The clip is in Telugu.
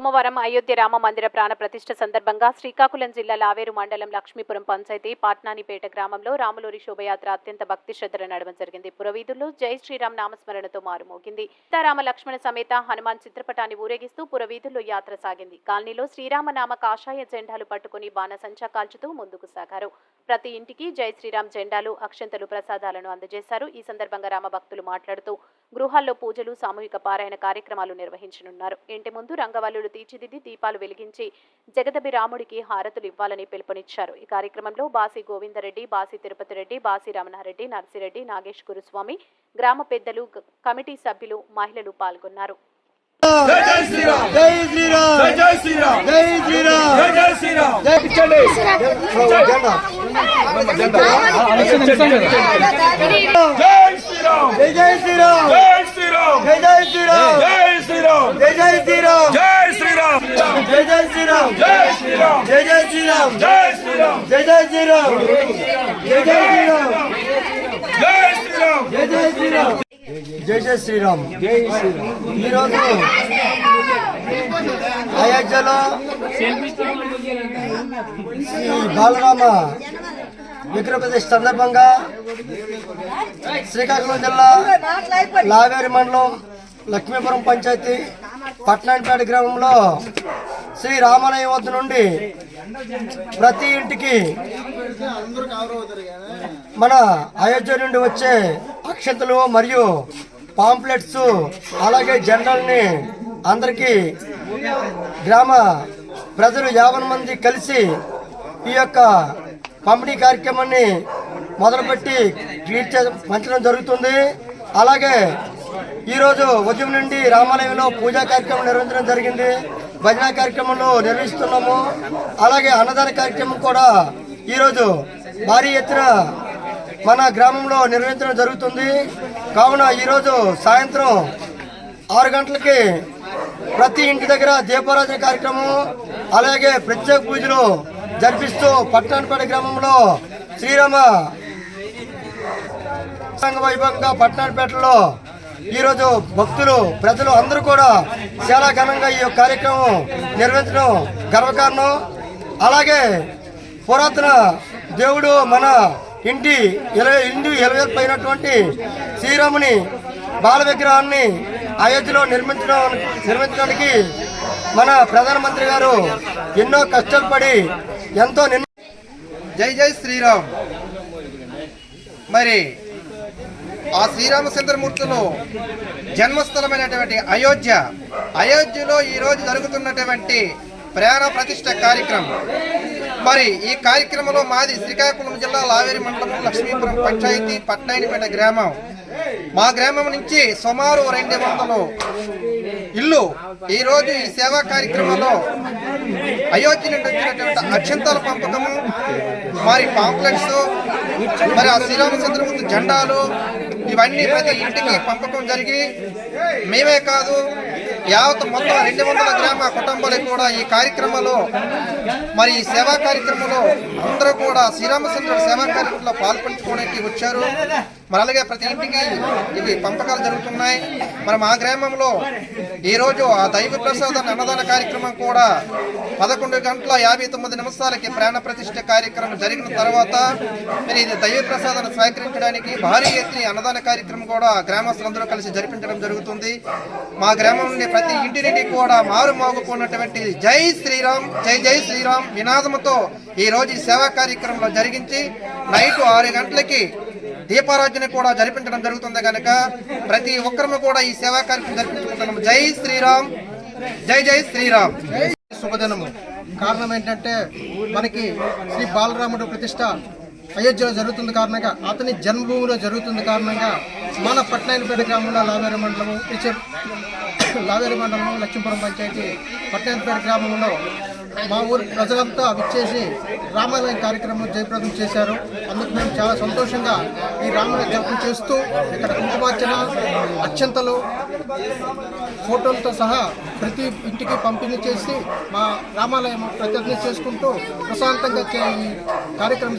సోమవారం అయోధ్య రామ మందిర ప్రాణ ప్రతిష్ఠ సందర్భంగా శ్రీకాకుళం జిల్లా లావేరు మండలం లక్ష్మీపురం పంచాయతీ పాట్నానిపేట గ్రామంలో రాములూరి శోభయాత్ర అత్యంత భక్తి శ్రద్ధల నడవడం జరిగింది. పురవీధుల్లో జై శ్రీరామ్ నామస్మరణతో మారుమోగింది. సీతారామ లక్ష్మణ సమేత హనుమాన్ చిత్రపటాన్ని ఊరేగిస్తూ పురవీధుల్లో యాత్ర సాగింది. కాలనీలో శ్రీరామనామ కాషాయ జెండాలు పట్టుకుని బాణసంచా కాల్చుతూ ముందుకు సాగారు. ప్రతి ఇంటికి జై శ్రీరామ్ జెండాలు, అక్షంతలు, ప్రసాదాలను అందజేశారు. ఈ సందర్భంగా రామ భక్తులు మాట్లాడుతూ గృహాల్లో పూజలు, సామూహిక పారాయణ కార్యక్రమాలు నిర్వహించనున్నారు. ఇంటి ముందు రంగవల్లులు తీర్చిదిద్ది దీపాలు వెలిగించి జగదబి రాముడికి హారతులు ఇవ్వాలని పిలుపునిచ్చారు. ఈ కార్యక్రమంలో బాసి గోవిందరెడ్డి, బాసి తిరుపతి రెడ్డి, బాసి రమణారెడ్డి, నర్సిరెడ్డి, నాగేష్ గురుస్వామి, గ్రామ పెద్దలు, కమిటీ సభ్యులు, మహిళలు పాల్గొన్నారు. జై జై శ్రీరామ్. ఈరోజు అయోధ్యలో శ్రీ బాలరామ విగ్రహ ప్రతిష్ఠ సందర్భంగా శ్రీకాకుళం జిల్లా లావేరు మండలం లక్ష్మీపురం పంచాయతీ పట్నానిపేట గ్రామంలో శ్రీ రామాలయం వద్ద నుండి ప్రతి ఇంటికి మన అయోధ్య నుండి వచ్చే అక్షంతలు మరియు పాంప్లెట్స్ అలాగే జెండాల్ని అందరికీ గ్రామ ప్రజలు 50 మంది కలిసి ఈ యొక్క పంపిణీ కార్యక్రమాన్ని మొదలుపెట్టి పంచడం జరుగుతుంది. అలాగే ఈరోజు ఉదయం నుండి రామాలయంలో పూజా కార్యక్రమం నిర్వహించడం జరిగింది. భజన కార్యక్రమంలో నిర్వహిస్తున్నాము. అలాగే అన్నదాన కార్యక్రమం కూడా ఈరోజు భారీ ఎత్తున మన గ్రామంలో నిర్వహించడం జరుగుతుంది. కావున ఈరోజు సాయంత్రం 6 గంటలకి ప్రతి ఇంటి దగ్గర దీపారాధన కార్యక్రమం అలాగే ప్రత్యేక పూజలు జరిపిస్తూ పట్నానిపేట గ్రామంలో శ్రీరామ సంఘ వైభవంగా పట్నానిపేటలో ఈరోజు భక్తులు ప్రజలు అందరూ కూడా చాలా ఘనంగా ఈ కార్యక్రమం నిర్వహించడం గర్వకారణం. అలాగే పురాతన దేవుడు మన ఇంటి 20 పైనటువంటి శ్రీరాముని బాల విగ్రహాన్ని అయోధ్యలో నిర్మించడానికి మన ప్రధానమంత్రి గారు ఎన్నో కష్టాలు పడి ఎంతో జై జై శ్రీరామ్. మరి ఆ శ్రీరామచంద్రమూర్తులు జన్మస్థలమైనటువంటి అయోధ్యలో ఈరోజు జరుగుతున్నటువంటి ప్రాణ ప్రతిష్ఠ కార్యక్రమం. మరి ఈ కార్యక్రమంలో మాది శ్రీకాకుళం జిల్లా లావేరి మండలం లక్ష్మీపురం పంచాయతీ పట్నానిపేట గ్రామం. మా గ్రామం నుంచి సుమారు 200 ఇల్లు ఈరోజు ఈ సేవా కార్యక్రమంలో అయోధ్య నుండి వచ్చినటువంటి అక్షంతల పంపకము, మరి పాంప్లెట్స్, మరి ఆ శ్రీరామచంద్రమూర్తి జెండాలు ఇవన్నీ ప్రతి ఇంటికి పంపకం జరిగి మేమే కాదు యావత్ మొత్తం 200 గ్రామ కుటుంబాలకు కూడా ఈ కార్యక్రమంలో మరి ఈ సేవా కార్యక్రమంలో అందరూ కూడా శ్రీరామచంద్రుడు సేవా కార్యక్రమంలో పాల్పంచుకోవడానికి వచ్చారు. మరి అలాగే ప్రతి ఇంటికి ఇవి పంపకాలు జరుగుతున్నాయి. మరి మా గ్రామంలో ఈరోజు ఆ దైవ ప్రసాద అన్నదాన కార్యక్రమం కూడా 11:59 ప్రాణ ప్రతిష్ఠ కార్యక్రమం జరిగిన తర్వాత మరి ఇది దైవ ప్రసాదాన్ని స్వీకరించడానికి భారీ ఎత్తున అన్నదాన కార్యక్రమం కూడా గ్రామస్తులందరూ కలిసి జరిపించడం జరుగుతుంది. మా గ్రామం నుండి ప్రతి ఇంటి నుండి కూడా మారు మోగుకున్నటువంటి జై శ్రీరామ్ జై జై శ్రీరామ్ నినాదముతో ఈ రోజు ఈ సేవా కార్యక్రమంలో జరిగించి నైట్ 6 గంటలకి దీపారాధన కూడా జరిపించడం జరుగుతుంది. కనుక ప్రతి ఒక్కరు కూడా ఈ సేవా కార్యక్రమం జరిపించుకుంటున్నాం. జై శ్రీరామ్ జై జై శ్రీరామ్. శుభదినము. కారణం ఏంటంటే మనకి శ్రీ బాలరాముడు ప్రతిష్ట అయోధ్యలో జరుగుతుంది కారణంగా, అతని జన్మభూమిలో జరుగుతుంది కారణంగా మన పట్నానిపేట గ్రామంలో లావేరు మండలం లక్ష్మీపురం పంచాయతీ పట్నానిపేట గ్రామంలో మా ఊరు ప్రజలంతా విచ్చేసి రామాలయం కార్యక్రమం జయప్రదం చేశారు. అందుకు మేము చాలా సంతోషంగా ఈ రామాలయం జపం చేస్తూ ఇక్కడ కుంకుమార్చన, అక్షంతలు, ఫోటోలతో సహా ప్రతి ఇంటికి పంపిణీ చేసి మా రామాలయం ప్రతిజ్ఞ చేసుకుంటూ ప్రశాంతంగా ఈ కార్యక్రమం